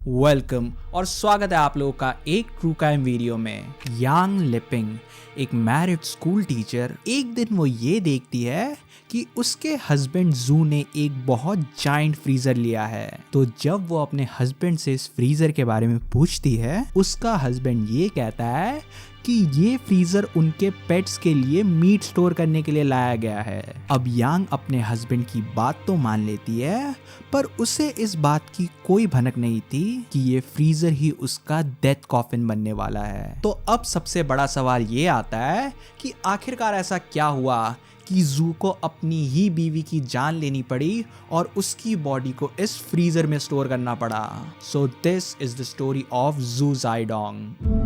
Welcome और स्वागत है आप लोगों का एक ट्रू क्राइम वीडियो में। यांग लिपिंग एक मैरिड स्कूल टीचर, एक दिन वो ये देखती है कि उसके हस्बैंड जू ने एक बहुत जायंट फ्रीजर लिया है। तो जब वो अपने हस्बैंड से इस फ्रीजर के बारे में पूछती है, उसका हस्बैंड ये कहता है कि ये फ्रीजर उनके पेट्स के लिए मीट स्टोर करने के लिए लाया गया है। अब यांग अपने हस्बैंड की बात तो मान लेती है, पर उसे इस बात की कोई भनक नहीं थी कि ये फ्रीजर ही उसका डेथ कॉफिन बनने वाला है। तो अब सबसे बड़ा सवाल ये आता है कि आखिरकार ऐसा क्या हुआ कि जू को अपनी ही बीवी की जान लेनी पड़ी और उसकी बॉडी को इस फ्रीजर में स्टोर करना पड़ा। So this is the story of जू जाइडोंग।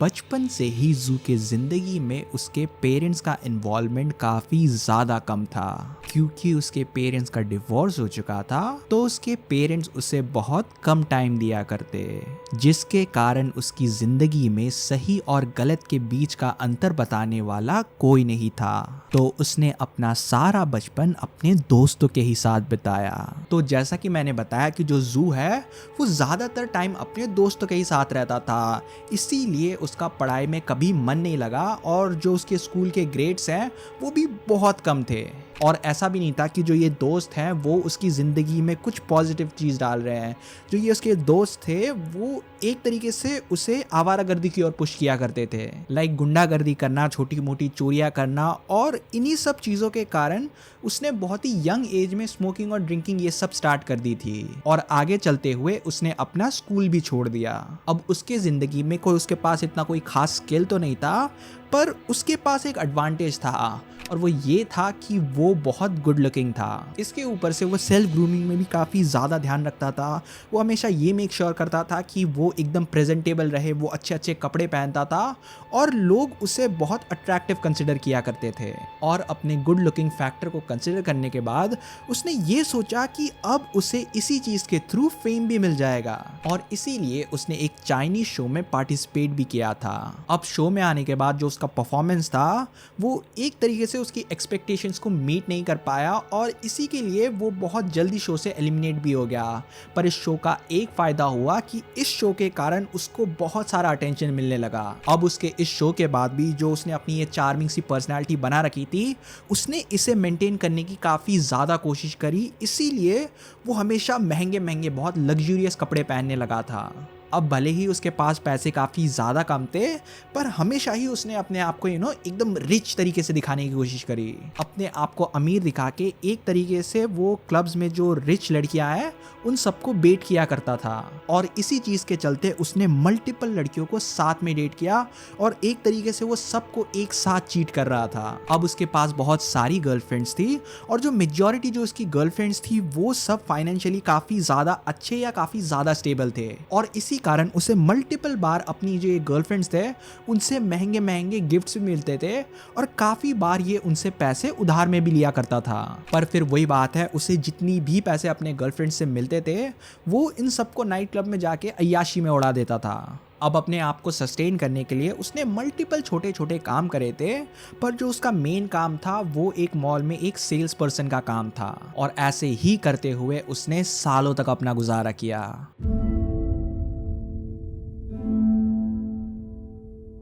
बचपन से ही जू के जिंदगी में उसके पेरेंट्स का इन्वॉल्वमेंट काफी ज्यादा कम था, क्योंकि उसके पेरेंट्स का डिवोर्स हो चुका था। तो उसके पेरेंट्स उसे बहुत कम टाइम दिया करते, जिसके कारण उसकी जिंदगी में सही और गलत के बीच का अंतर बताने वाला कोई नहीं था। तो उसने अपना सारा बचपन अपने दोस्तों के ही साथ बिताया। तो जैसा कि मैंने बताया कि जो जू है वो ज्यादातर टाइम अपने दोस्तों के ही साथ रहता था, इसीलिए उसका पढ़ाई में कभी मन नहीं लगा और जो उसके स्कूल के ग्रेड्स हैं वो भी बहुत कम थे। और ऐसा भी नहीं था कि जो ये दोस्त हैं वो उसकी ज़िंदगी में कुछ पॉजिटिव चीज़ डाल रहे हैं। जो ये उसके दोस्त थे वो एक तरीके से उसे आवारागर्दी की ओर पुश किया करते थे, लाइक गुंडागर्दी करना, छोटी मोटी चोरियां करना। और इन्हीं सब चीज़ों के कारण उसने बहुत ही यंग एज में स्मोकिंग और ड्रिंकिंग ये सब स्टार्ट कर दी थी। और आगे चलते हुए उसने अपना स्कूल भी छोड़ दिया। अब उसके ज़िंदगी में कोई उसके पास इतना कोई खास स्किल तो नहीं था, पर उसके पास एक एडवांटेज था और वो ये था कि वो बहुत गुड लुकिंग था। इसके ऊपर से वो सेल्फ ग्रूमिंग में भी काफ़ी ज़्यादा ध्यान रखता था। वो हमेशा ये मेक श्योर करता था कि वो एकदम प्रेजेंटेबल रहे, वो अच्छे अच्छे कपड़े पहनता था और लोग उसे बहुत अट्रैक्टिव कंसिडर किया करते थे। और अपने गुड लुकिंग फैक्टर को कंसिडर करने के बाद उसने ये सोचा कि अब उसे इसी चीज़ के थ्रू फेम भी मिल जाएगा, और इसीलिए उसने एक चाइनीज शो में पार्टिसिपेट भी किया था। अब शो में आने के बाद जो उसका परफॉर्मेंस था वो एक तरीके से उसकी एक्सपेक्टेशंस को मीट नहीं कर पाया, और इसी के लिए वो बहुत जल्दी शो से एलिमिनेट भी हो गया। पर इस शो का एक फायदा हुआ कि इस शो के कारण उसको बहुत सारा अटेंशन मिलने लगा। अब उसके इस शो के बाद भी जो उसने अपनी ये चार्मिंग सी पर्सनैलिटी बना रखी थी, उसने इसे मेंटेन करने की काफ़ी ज़्यादा कोशिश करी। इसीलिए वो हमेशा महंगे महंगे बहुत लग्जूरियस कपड़े पहनने लगा था। अब भले ही उसके पास पैसे काफ़ी ज़्यादा कम थे, पर हमेशा ही उसने अपने आप को एकदम रिच तरीके से दिखाने की कोशिश करी। अपने आप को अमीर दिखा के एक तरीके से वो क्लब्स में जो रिच लड़कियां हैं उन सबको बेट किया करता था। और इसी चीज़ के चलते उसने मल्टीपल लड़कियों को साथ में डेट किया और एक तरीके से वो सबको एक साथ चीट कर रहा था। अब उसके पास बहुत सारी गर्लफ्रेंड्स थी, और जो मेजॉरिटी जो उसकी गर्लफ्रेंड्स थी वो सब फाइनेंशियली काफ़ी ज़्यादा अच्छे या काफ़ी ज़्यादा स्टेबल थे। और इसी कारण उसे मल्टीपल बार अपनी जो गर्लफ्रेंड्स थे उनसे महंगे महंगे गिफ्ट्स भी मिलते थे, और काफ़ी बार ये उनसे पैसे उधार में भी लिया करता था। पर फिर वही बात है, उसे जितनी भी पैसे अपने गर्लफ्रेंड से मिलते थे वो इन सबको नाइट क्लब में जाके अय्याशी में उड़ा देता था। अब अपने आप को सस्टेन करने के लिए उसने मल्टीपल छोटे छोटे काम करे थे, पर जो उसका मेन काम था वो एक मॉल में एक सेल्स पर्सन का काम था। और ऐसे ही करते हुए उसने सालों तक अपना गुजारा किया।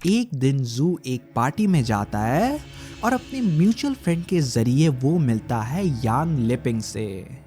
एक दिन जू एक पार्टी में जाता है और अपने म्यूचुअल फ्रेंड के जरिए वो मिलता है यांग लिपिंग से।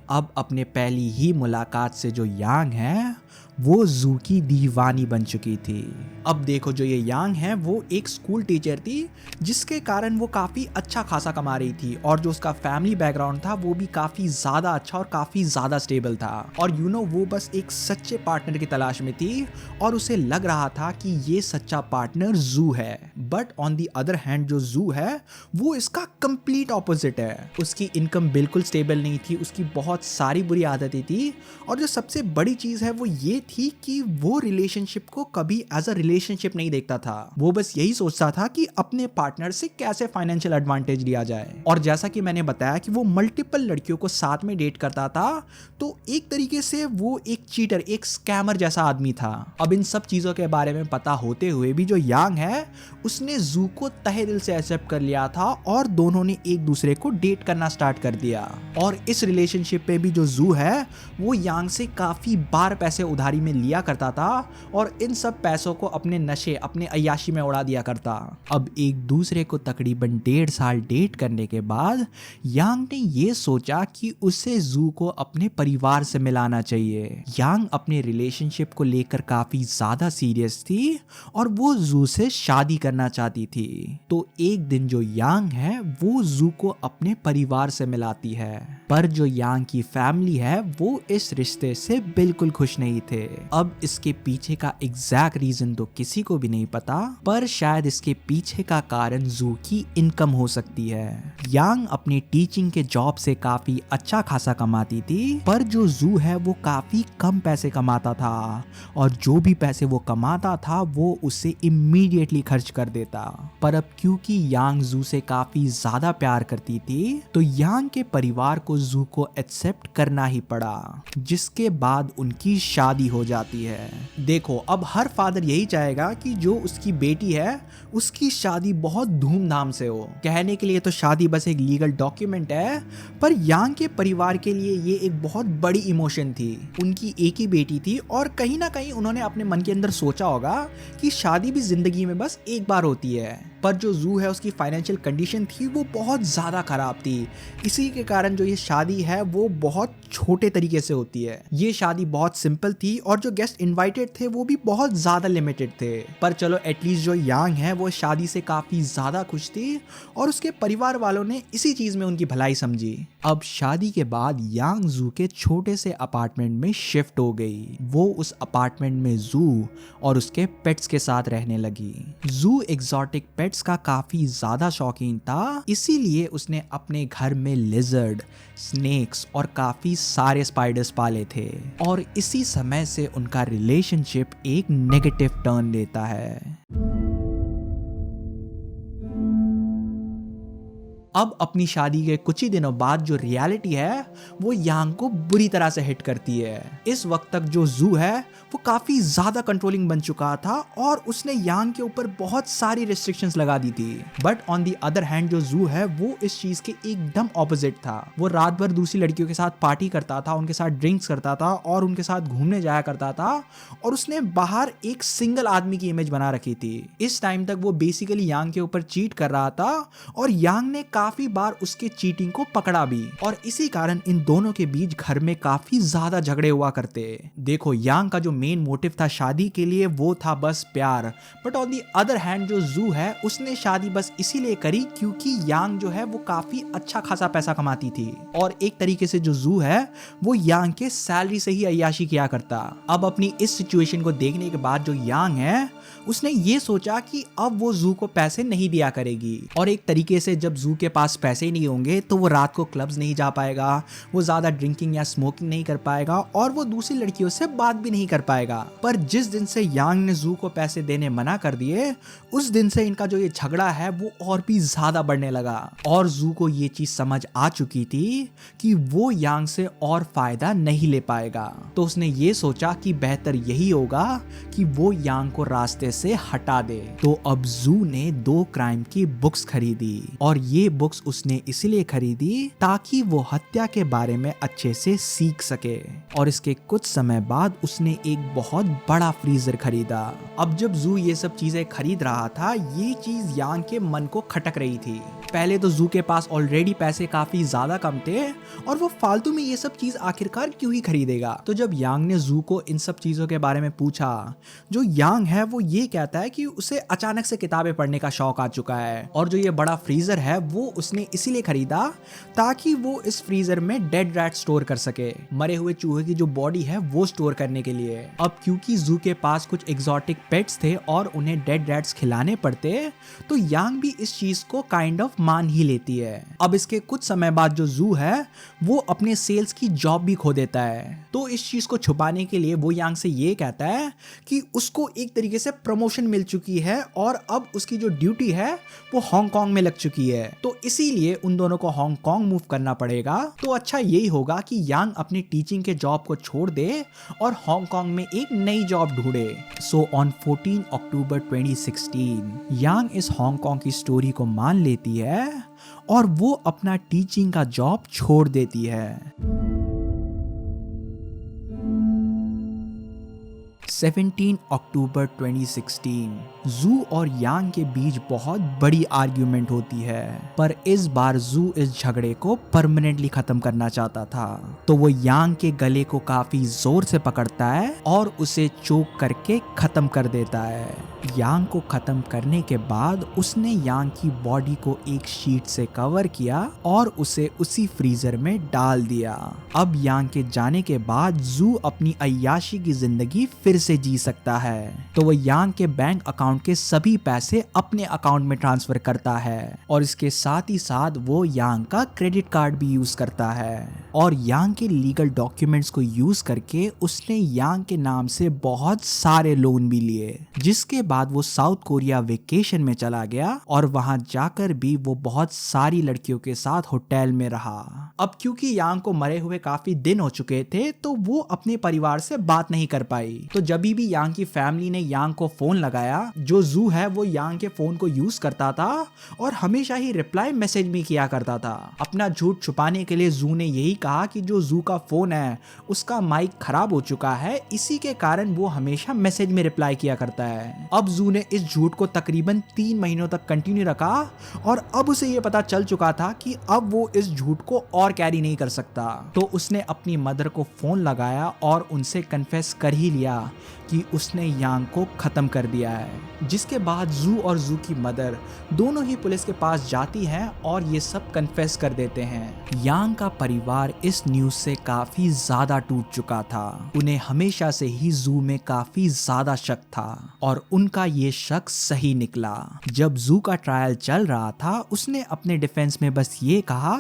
अब अपने पहली ही मुलाकात से जो यांग है वो जू की दीवानी बन चुकी थी। अब देखो, जो ये यांग है वो एक स्कूल टीचर थी, जिसके कारण वो काफ़ी अच्छा खासा कमा रही थी, और जो उसका फैमिली बैकग्राउंड था वो भी काफ़ी ज़्यादा अच्छा और काफ़ी ज़्यादा स्टेबल था। और वो बस एक सच्चे पार्टनर की तलाश में थी, और उसे लग रहा था कि ये सच्चा पार्टनर जू है। But on the other hand जो जू है वो इसका कंप्लीट ऑपोजिट है। उसकी इनकम बिल्कुल स्टेबल नहीं थी, उसकी बहुत सारी बुरी आदतें थी, और जो सबसे बड़ी चीज़ है वो ये थी कि वो रिलेशनशिप को कभी एज अ रिलेशनशिप नहीं देखता था। वो बस यही सोचता था कि अपने पार्टनर से कैसे फाइनेंशियल एडवांटेज लिया जाए। और जैसा कि मैंने बताया कि वो मल्टीपल लड़कियों को साथ में डेट करता था, तो एक तरीके से वो एक चीटर, एक स्कैमर जैसा आदमी था। अब इन सब चीजों के बारे में पता होते हुए भी जो यांग है उसने जू को तहे दिल से एक्सेप्ट कर लिया था और दोनों ने एक दूसरे को डेट करना स्टार्ट कर दिया। और इस रिलेशनशिप पे भी जो जू है वो यांग से काफी बार पैसे उधारी में लिया करता था और इन सब पैसों को अपने नशे, अपने अय्याशी में उड़ा दिया करता। अब एक दूसरे को तकरीबन 1.5 साल डेट करने के बाद यांग ने ये सोचा कि उसे जू को अपने परिवार से मिलाना चाहिए। यांग अपने रिलेशनशिप को लेकर काफी ज्यादा सीरियस थी और वो जू से शादी करना चाहती थी। तो एक दिन जो यांग है वो जू को अपने परिवार से मिलाती है, पर जो यांग की फैमिली है वो इस रिश्ते से बिल्कुल खुश नहीं थे। अब इसके पीछे का एग्जैक्ट रीजन तो किसी को भी नहीं पता, पर शायद इसके पीछे का कारण जू की इनकम हो सकती है। यांग अपनी टीचिंग के जॉब से काफी अच्छा खासा कमाती थी, पर जो जू है वो काफी कम पैसे कमाता था और जो भी पैसे वो कमाता था वो उसे इमीडिएटली खर्च कर देता। पर अब क्योंकि यांग जू से काफी ज्यादा प्यार करती थी तो यांग के परिवार को जू को एक्सेप्ट करना ही पड़ा, जिसके बाद उनकी शादी हो जाती है। देखो, अब हर फादर यही चाहेगा कि जो उसकी बेटी है उसकी शादी बहुत धूमधाम से हो। कहने के लिए तो शादी बस एक लीगल डॉक्यूमेंट है, पर यांग के परिवार के लिए ये एक बहुत बड़ी इमोशन थी। उनकी एक ही बेटी थी और कहीं ना कहीं उन्होंने अपने मन के अंदर सोचा होगा कि शादी भी जिंदगी में बस एक बार होती है। पर जो जू है उसकी फाइनेंशियल कंडीशन थी वो बहुत ज़्यादा ख़राब थी, इसी के कारण जो ये शादी है वो बहुत छोटे तरीके से होती है। ये शादी बहुत सिंपल थी और जो गेस्ट इनवाइटेड थे वो भी बहुत ज़्यादा लिमिटेड थे। पर चलो, एटलीस्ट जो यांग है वो शादी से काफ़ी ज़्यादा खुश थी और उसके परिवार वालों ने इसी चीज़ में उनकी भलाई समझी। अब शादी के बाद यांग जू के छोटे से अपार्टमेंट में शिफ्ट हो गई। वो उस अपार्टमेंट में जू और उसके पेट्स के साथ रहने लगी। जू एग्जॉटिक पेट्स का काफी ज्यादा शौकीन था, इसीलिए उसने अपने घर में लिजर्ड, स्नेक्स और काफी सारे स्पाइडर्स पाले थे। और इसी समय से उनका रिलेशनशिप एक नेगेटिव टर्न लेता है। अब अपनी शादी के कुछ ही दिनों बाद जो रियलिटी है वो यांग को बुरी तरह से हिट करती है। इस वक्त तक जो जू है वो काफी ज्यादा कंट्रोलिंग बन चुका था और उसने यांग के ऊपर बहुत सारी रिस्ट्रिक्शंस लगा दी थी। But on the other hand जो जू है वो इस चीज के एकदम ऑपोजिट था। वो रात भर दूसरी लड़कियों के साथ पार्टी करता था, उनके साथ ड्रिंक्स करता था और उनके साथ घूमने जाया करता था और उसने बाहर एक सिंगल आदमी की इमेज बना रखी थी। इस टाइम तक वो बेसिकली यांग के ऊपर चीट कर रहा था और यांग ने काफी बार उसके चीटिंग को पकड़ा भी और इसी कारण इन दोनों के बीच घर में काफी ज्यादा झगड़े हुआ करते। देखो, यांग का जो मेन मोटिव था शादी के लिए वो था बस प्यार, but on the other hand जो जू है उसने शादी बस इसीलिए करी क्योंकि यांग जो है वो काफी अच्छा खासा पैसा कमाती थी और एक तरीके से जो जू है वो यांग के सैलरी से ही अय्याशी किया करता। अब अपनी इस सिचुएशन को देखने के बाद जो यांग है उसने ये सोचा कि अब वो जू को पैसे नहीं दिया करेगी और एक तरीके से जब जू के पास पैसे ही नहीं होंगे तो वो रात को क्लब्स नहीं जा पाएगा, वो ज्यादा ड्रिंकिंग या स्मोकिंग नहीं कर पाएगा और वो दूसरी लड़कियों से बात भी नहीं कर पाएगा। पर जिस दिन से यांग ने जू को पैसे देने मना कर दिए उस दिन से इनका जो ये झगड़ा है वो और भी ज्यादा बढ़ने लगा और जू को ये चीज समझ आ चुकी थी कि वो यांग से और फायदा नहीं ले पाएगा। तो उसने ये सोचा कि बेहतर यही होगा कि वो यांग को रास्ते से हटा दे। तो अब जू ने 2 क्राइम की बुक्स खरीदी और ये बुक्स उसने इसलिए खरीदी ताकि वो हत्या के बारे में अच्छे से सीख सके। और इसके कुछ समय बाद उसने एक बहुत बड़ा फ्रीजर खरीदा। अब जब जू ये सब चीजें खरीद रहा था ये चीज यांग के मन को खटक रही थी। पहले तो जू के पास ऑलरेडी पैसे काफी ज्यादा कम थे और वो फालतू में ये सब चीज आखिरकार क्यों ही खरीदेगा। तो जब यांग ने जू को इन सब चीजों के बारे में पूछा, जो यांग है वो ये कहता है कि उसे अचानक से किताबें पढ़ने का शौक आ चुका है और जो ये बड़ा फ्रीजर है वो उसने इसीलिए खरीदा ताकि वो इस फ्रीजर में डेड रैट स्टोर कर सके, मरे हुए चूहे की जो बॉडी है वो स्टोर करने के लिए। अब क्योंकि जू के पास कुछ एग्जॉटिक पेट्स थे और उन्हें डेड रैट्स खिलाने पड़ते, तो यांग भी इस चीज को काइंड ऑफ मान ही लेती है। अब इसके कुछ समय बाद जो जू है वो अपने सेल्स की जॉब भी खो देता है। तो इस चीज को छुपाने के लिए वो यांग से ये कहता है कि उसको एक तरीके से प्रमोशन मिल चुकी है और अब उसकी जो ड्यूटी है वो हांगकांग में लग चुकी है, तो इसीलिए उन दोनों को हांगकांग मूव करना पड़ेगा। तो अच्छा यही होगा कि यांग अपनी टीचिंग के जॉब को छोड़ दे और हांगकांग में एक नई जॉब ढूंढे। सो ऑन 14 अक्टूबर 2016 यांग इस हांगकांग की स्टोरी को मान लेती है और वो अपना टीचिंग का जॉब छोड़ देती है। 17 अक्टूबर 2016 जू और यांग के बीच बहुत बड़ी आर्ग्यूमेंट होती है, पर इस बार जू इस झगड़े को परमानेंटली खत्म करना चाहता था। तो वो यांग के गले को काफी जोर से पकड़ता है और उसे चोक करके खत्म कर देता है। यांग को खत्म करने के बाद उसने यांग की बॉडी को एक शीट से कवर किया और उसे उसी फ्रीजर में डाल दिया। अब यांग के जाने के बाद जू अपनी अय्याशी की जिंदगी फिर से जी सकता है। तो वो यांग के बैंक अकाउंट के सभी पैसे अपने अकाउंट में ट्रांसफर करता है और इसके साथ ही साथ वो यांग का क्रेडिट कार्ड भी यूज करता है और यांग के लीगल डॉक्यूमेंट्स को यूज करके उसने यांग के नाम से बहुत सारे लोन भी लिए, जिसके बाद वो साउथ कोरिया वेकेशन में चला गया और वहां जाकर भी वो बहुत सारी लड़कियों के साथ होटल में रहा। अब क्योंकि यांग को मरे हुए काफी दिन हो चुके थे तो वो अपने परिवार से बात नहीं कर पाई। तो जब भी यांग की फैमिली ने यांग को फोन लगाया, जो जू है वो यांग के फोन को यूज करता था और हमेशा ही रिप्लाई मैसेज में किया करता था। अपना झूठ छुपाने के लिए जू ने यही कहा कि जो जू का फोन है उसका माइक खराब हो चुका है, इसी के कारण वो हमेशा मैसेज में रिप्लाई किया करता है। अब जू ने इस झूठ को तकरीबन 3 महीनों तक कंटिन्यू रखा और अब उसे ये पता चल चुका था कि अब वो इस झूठ को और कैरी नहीं कर सकता। तो उसने अपनी मदर को फोन लगाया और उनसे कन्फेस कर ही लिया कि उसने यांग को खत्म कर दिया है। जिसके बाद जू और जू की मदर दोनों ही पुलिस के पास जाती हैं और ये सब कन्फेस कर देते हैं। यांग का परिवार इस न्यूज से काफी ज्यादा टूट चुका था। उन्हें हमेशा से ही जू में काफी ज्यादा शक था और उनका ये शक सही निकला। जब जू का ट्रायल चल रहा था उसने अपने डिफेंस में बस ये कहा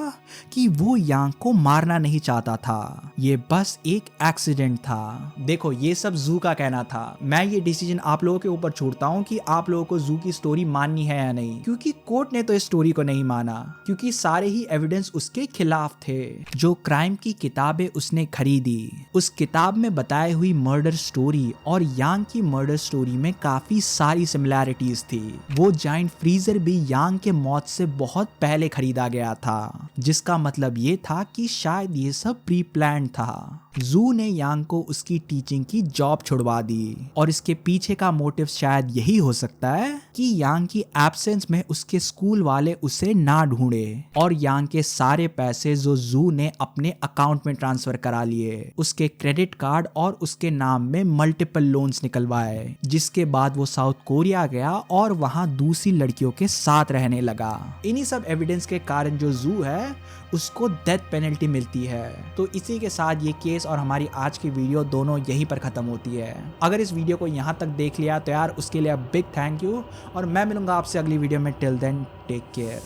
कि वो यांग को मारना नहीं चाहता था, ये बस एक एक्सीडेंट था। देखो ये सब जू का कहना था, मैं ये डिसीजन आप लोगों के ऊपर छोड़ता हूँ कि आप लोगों को जू की स्टोरी माननी है या नहीं, क्योंकि कोर्ट ने तो इस स्टोरी को नहीं माना क्योंकि सारे ही एविडेंस उसके खिलाफ थे। जो क्राइम की किताबें उसने खरीदी, उस किताब में बताई हुई मर्डर स्टोरी और यांग की मर्डर स्टोरी में काफी सारी सिमिलैरिटीज थी। वो जाइंट फ्रीजर भी यांग के मौत से बहुत पहले खरीदा गया था, जिसका मतलब ये था कि शायद ये सब प्री प्लान था। जू ने यांग को उसकी टीचिंग की जॉब छुड़वा दी और इसके पीछे का मोटिव शायद यही हो सकता है कि यांग की एब्सेंस में उसके स्कूल वाले उसे ना ढूंढे और यांग के सारे पैसे जो जू ने अपने अकाउंट में ट्रांसफर करा लिए, उसके क्रेडिट कार्ड और उसके नाम में मल्टीपल लोन्स निकलवाए, जिसके बाद वो साउथ कोरिया गया और वहां दूसरी लड़कियों के साथ रहने लगा। इन्हीं सब एविडेंस के कारण जो जू है उसको डेथ पेनल्टी मिलती है। तो इसी के साथ ये केस और हमारी आज की वीडियो दोनों यहीं पर खत्म होती है। अगर इस वीडियो को यहाँ तक देख लिया तो यार उसके लिए बिग थैंक यू और मैं मिलूंगा आपसे अगली वीडियो में। Till then take care.